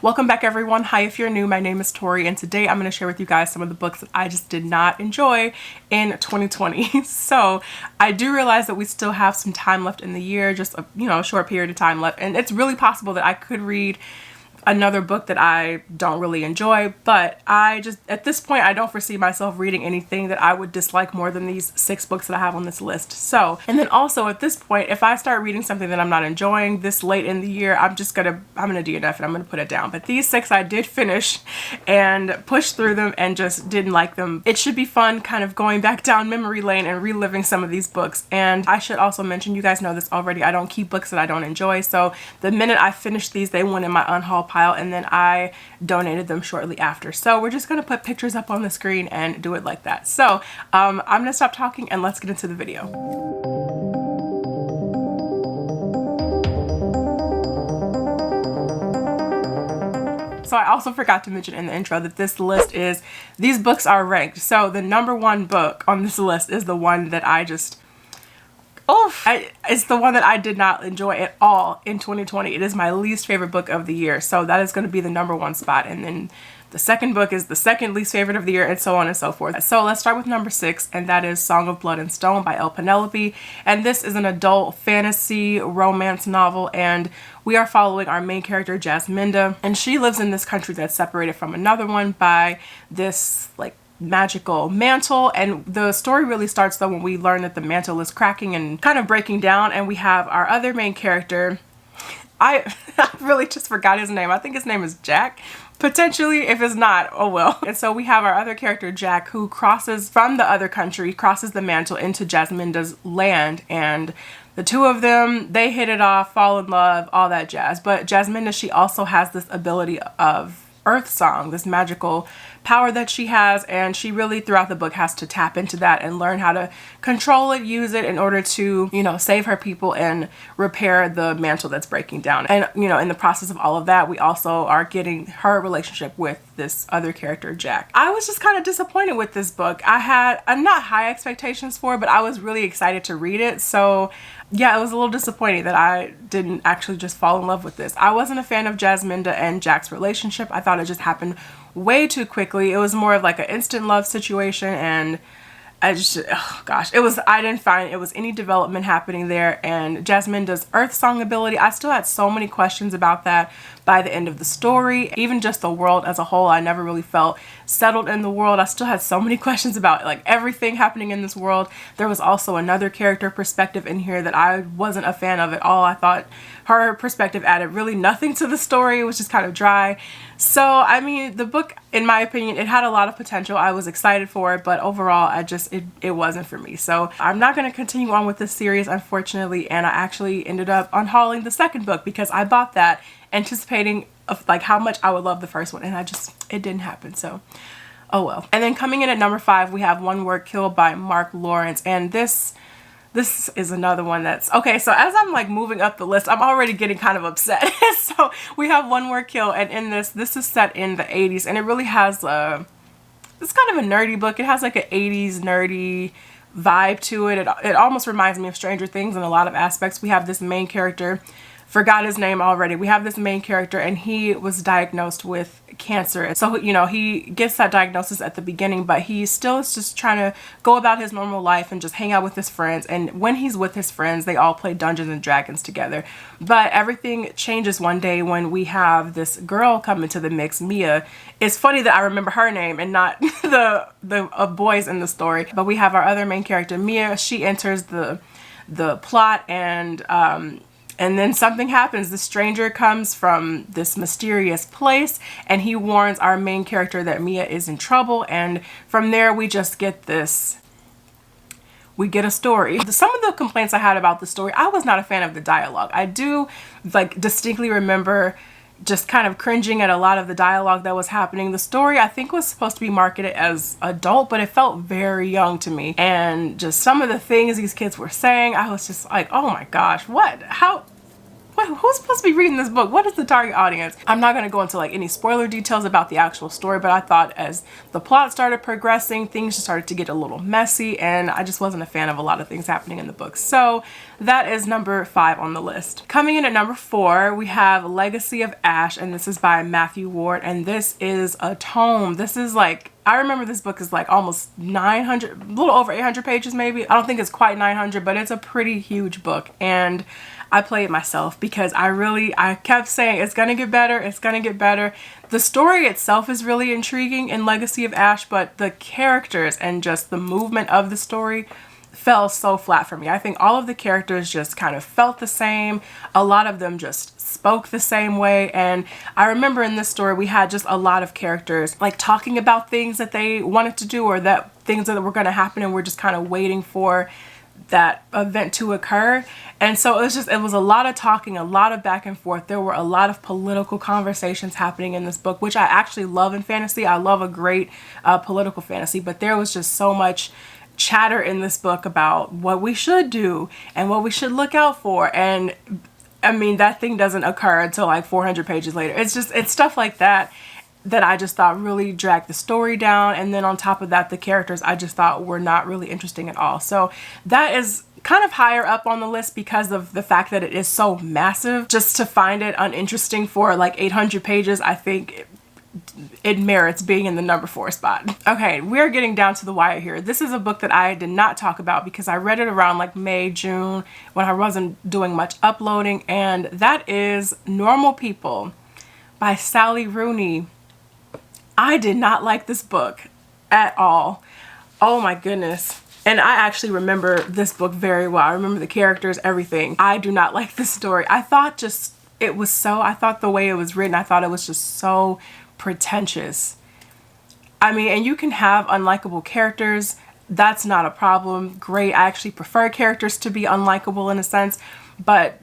Welcome back everyone. Hi, if you're new, my name is Tori and today I'm going to share with you guys some of the books that I just did not enjoy in 2020. So I do realize that we still have some time left in the year, just a short period of time left, and it's really possible that I could read another book that I don't really enjoy, but I just, at this point, I don't foresee myself reading anything that I would dislike more than these 6 books that I have on this list. So, and then also at this point, if I start reading something that I'm not enjoying this late in the year, I'm gonna DNF and I'm gonna put it down. But these 6 I did finish and push through them and just didn't like them. It should be fun kind of going back down memory lane and reliving some of these books. And I should also mention, you guys know this already, I don't keep books that I don't enjoy. So the minute I finished these, they went in my unhaul pile and then I donated them shortly after. So we're just gonna put pictures up on the screen and do it like that. So I'm gonna stop talking and let's get into the video. So I also forgot to mention in the intro that this list is, these books are ranked. So the #1 book on this list is the one that I just, it's the one that I did not enjoy at all in 2020. It is my least favorite book of the year. So that is going to be the #1 spot. And then the second book is the second least favorite of the year, and so on and so forth. So let's start with #6, and that is Song of Blood and Stone by L.Penelope. And this is an adult fantasy romance novel, and we are following our main character, Jasminda. And she lives in this country that's separated from another one by this, like, magical mantle, and the story really starts though when we learn that the mantle is cracking and kind of breaking down, and we have our other main character. I really just forgot his name. I think his name is Jack. Potentially, if it's not, oh well. And so we have our other character, Jack, who crosses from the other country, crosses the mantle into Jasminda's land, and the two of them, they hit it off, fall in love, all that jazz. But Jasminda, she also has this ability of Earth Song, this magical power that she has, and she really throughout the book has to tap into that and learn how to control it, use it in order to, save her people and repair the mantle that's breaking down. And, in the process of all of that, we also are getting her relationship with this other character, Jack. I was just kind of disappointed with this book. I had not high expectations for it, but I was really excited to read it. So yeah, it was a little disappointing that I didn't actually just fall in love with this. I wasn't a fan of Jasminda and Jack's relationship. I thought it just happened way too quickly. It was more of like an instant love situation, and I just, oh gosh, I didn't find it was any development happening there. And Jasminda's Earth Song ability, I still had so many questions about that by the end of the story. Even just the world as a whole, I never really felt settled in the world. I still had so many questions about like everything happening in this world. There was also another character perspective in here that I wasn't a fan of at all. I thought her perspective added really nothing to the story. It was just kind of dry. So, I mean, the book, in my opinion, it had a lot of potential. I was excited for it, but overall, it wasn't for me. So I'm not going to continue on with this series, unfortunately, and I actually ended up unhauling the second book because I bought that anticipating of like how much I would love the first one, and it didn't happen. So, oh well. And then coming in at #5, we have One Word Kill by Mark Lawrence, and this is another one that's okay. So as I'm like moving up the list, I'm already getting kind of upset. So we have One Word Kill, and in this is set in the 80s, and it really has it's kind of a nerdy book. It has like an 80s nerdy vibe to it. It almost reminds me of Stranger Things in a lot of aspects. We have this main character, forgot his name already. We have this main character, and he was diagnosed with cancer. So, he gets that diagnosis at the beginning, but he still is just trying to go about his normal life and just hang out with his friends. And when he's with his friends, they all play Dungeons and Dragons together. But everything changes one day when we have this girl come into the mix, Mia. It's funny that I remember her name and not the boys in the story. But we have our other main character, Mia. She enters the plot, and then something happens. The stranger comes from this mysterious place, and he warns our main character that Mia is in trouble. And from there, we just get we get a story. Some of the complaints I had about the story, I was not a fan of the dialogue. I do like distinctly remember just kind of cringing at a lot of the dialogue that was happening. The story, I think, was supposed to be marketed as adult, but it felt very young to me. And just some of the things these kids were saying, I was just like, oh my gosh, what who's supposed to be reading this book? What is the target audience? I'm not going to go into like any spoiler details about the actual story, but I thought as the plot started progressing, things just started to get a little messy, and I just wasn't a fan of a lot of things happening in the book. So that is number 5 on the list. Coming in at number 4, we have Legacy of Ash, and this is by Matthew Ward, and this is a tome. This is like, I remember this book is like almost 900, a little over 800 pages maybe. I don't think it's quite 900, but it's a pretty huge book, and I played it myself because I kept saying it's gonna get better, it's gonna get better. The story itself is really intriguing in Legacy of Ash, but the characters and just the movement of the story fell so flat for me. I think all of the characters just kind of felt the same. A lot of them just spoke the same way. And I remember in this story, we had just a lot of characters like talking about things that they wanted to do or that things that were going to happen, and we're just kind of waiting for that event to occur. And so it was a lot of talking, a lot of back and forth. There were a lot of political conversations happening in this book, which I actually love in fantasy. I love a great political fantasy, but there was just so much chatter in this book about what we should do and what we should look out for. And I mean, that thing doesn't occur until like 400 pages later. It's stuff like that I just thought really dragged the story down. And then on top of that, the characters I just thought were not really interesting at all. So that is kind of higher up on the list because of the fact that it is so massive. Just to find it uninteresting for like 800 pages, I think it merits being in the number 4 spot. Okay, we're getting down to the wire here. This is a book that I did not talk about because I read it around like May, June when I wasn't doing much uploading, and that is Normal People by Sally Rooney. I did not like this book at all. Oh my goodness. And I actually remember this book very well. I remember the characters, everything. I do not like this story. I thought the way it was written, I thought it was just so pretentious. I mean, and you can have unlikable characters. That's not a problem. Great. I actually prefer characters to be unlikable in a sense, but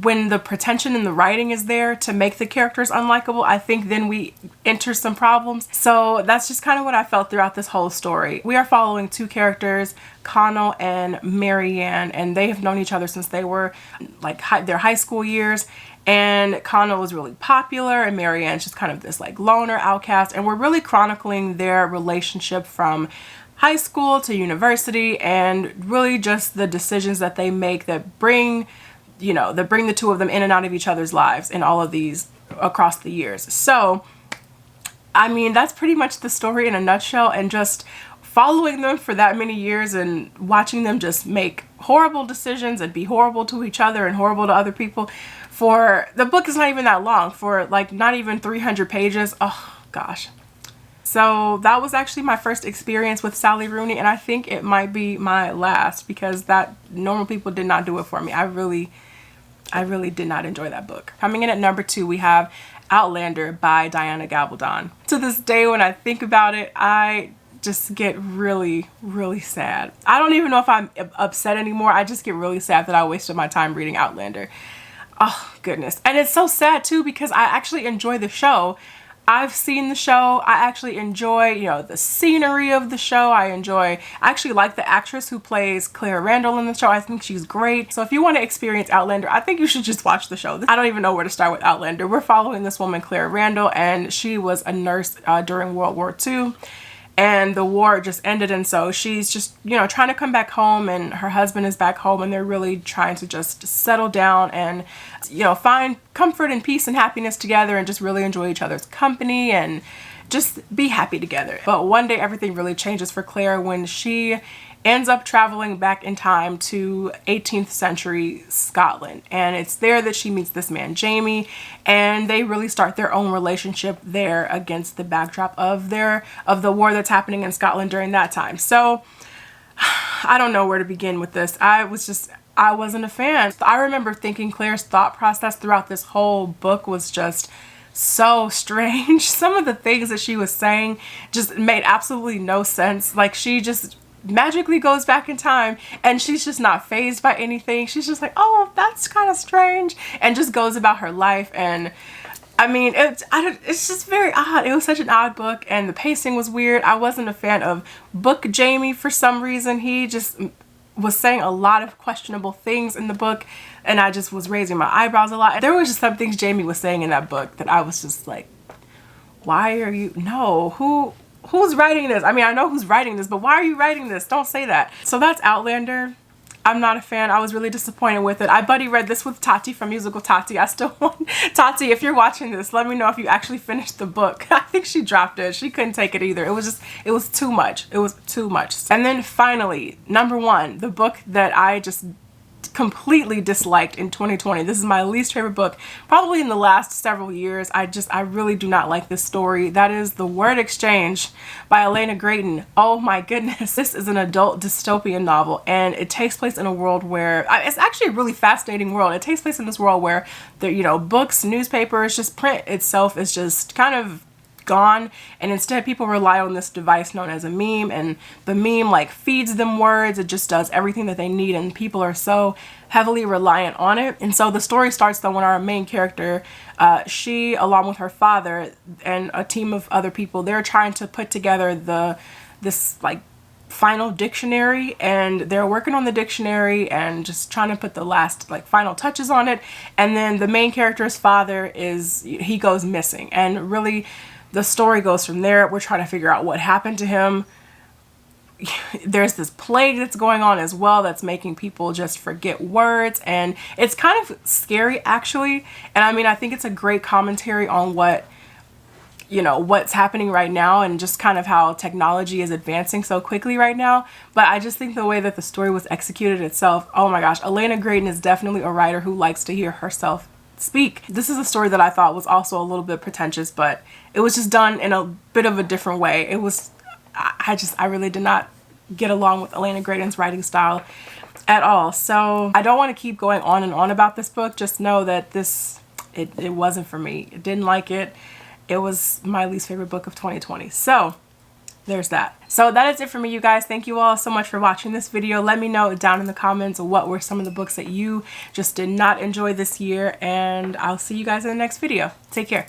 when the pretension in the writing is there to make the characters unlikable, I think then we enter some problems. So that's just kind of what I felt throughout this whole story. We are following 2 characters, Connell and Marianne, and they have known each other since they were like their high school years. And Connell was really popular, and Marianne's just kind of this like loner outcast. And we're really chronicling their relationship from high school to university, and really just the decisions that they make that bring the 2 of them in and out of each other's lives in all of these across the years. So, I mean, that's pretty much the story in a nutshell, and just following them for that many years and watching them just make horrible decisions and be horrible to each other and horrible to other people. For the book is not even that long, for like not even 300 pages. Oh gosh. So that was actually my first experience with Sally Rooney, and I think it might be my last because that Normal People did not do it for me. I really did not enjoy that book. Coming in at number 2, we have Outlander by Diana Gabaldon. To this day, when I think about it, I just get really, really sad. I don't even know if I'm upset anymore. I just get really sad that I wasted my time reading Outlander. Oh, goodness. And it's so sad, too, because I actually enjoy the show. I've seen the show. I actually enjoy, the scenery of the show. I actually like the actress who plays Claire Randall in the show. I think she's great. So if you want to experience Outlander, I think you should just watch the show. I don't even know where to start with Outlander. We're following this woman, Claire Randall, and she was a nurse during World War II. And the war just ended, and so she's just, trying to come back home, and her husband is back home, and they're really trying to just settle down and, find comfort and peace and happiness together and just really enjoy each other's company and just be happy together. But one day everything really changes for Claire when she ends up traveling back in time to 18th century Scotland, and it's there that she meets this man Jamie, and they really start their own relationship there against the backdrop of the war that's happening in Scotland during that time. So I don't know where to begin with this. I wasn't a fan. I remember thinking Claire's thought process throughout this whole book was just so strange. Some of the things that she was saying just made absolutely no sense. Like, she just magically goes back in time and she's just not fazed by anything. She's just like, oh, that's kind of strange, and just goes about her life. And I mean, it's just very odd. It was such an odd book, and the pacing was weird. I wasn't a fan of Book Jamie for some reason. He just was saying a lot of questionable things in the book, and I just was raising my eyebrows a lot. There was just some things Jamie was saying in that book that I was just like, why are you, no, who's writing this? I mean, I know who's writing this, but why are you writing this? Don't say that. So that's Outlander. I'm not a fan. I was really disappointed with it. I buddy read this with Tati from Musical Tati. I still want, Tati, if you're watching this, let me know if you actually finished the book. I think she dropped it. She couldn't take it either. It was too much. It was too much. And then finally, number 1, the book that I just completely disliked in 2020. This is my least favorite book probably in the last several years. I really do not like this story. That is The Word Exchange by Elena Grayton. Oh my goodness. This is an adult dystopian novel, and it takes place in a world where it's actually a really fascinating world. It takes place in this world where the books, newspapers, just print itself is just kind of gone, and instead people rely on this device known as a meme, and the meme like feeds them words. It just does everything that they need, and people are so heavily reliant on it. And so the story starts though when our main character, she along with her father and a team of other people, they're trying to put together this like final dictionary, and they're working on the dictionary and just trying to put the last like final touches on it. And then the main character's father he goes missing, and really the story goes from there. We're trying to figure out what happened to him. There's this plague that's going on as well that's making people just forget words, and it's kind of scary actually. And I mean, I think it's a great commentary on what's happening right now, and just kind of how technology is advancing so quickly right now. But I just think the way that the story was executed itself, oh my gosh, Elena Grayton is definitely a writer who likes to hear herself speak. This is a story that I thought was also a little bit pretentious, but it was just done in a bit of a different way. It was, I really did not get along with Elena Grayton's writing style at all. So I don't want to keep going on and on about this book. Just know that it wasn't for me. I didn't like it. It was my least favorite book of 2020. So there's that. So that is it for me, you guys. Thank you all so much for watching this video. Let me know down in the comments what were some of the books that you just did not enjoy this year, and I'll see you guys in the next video. Take care.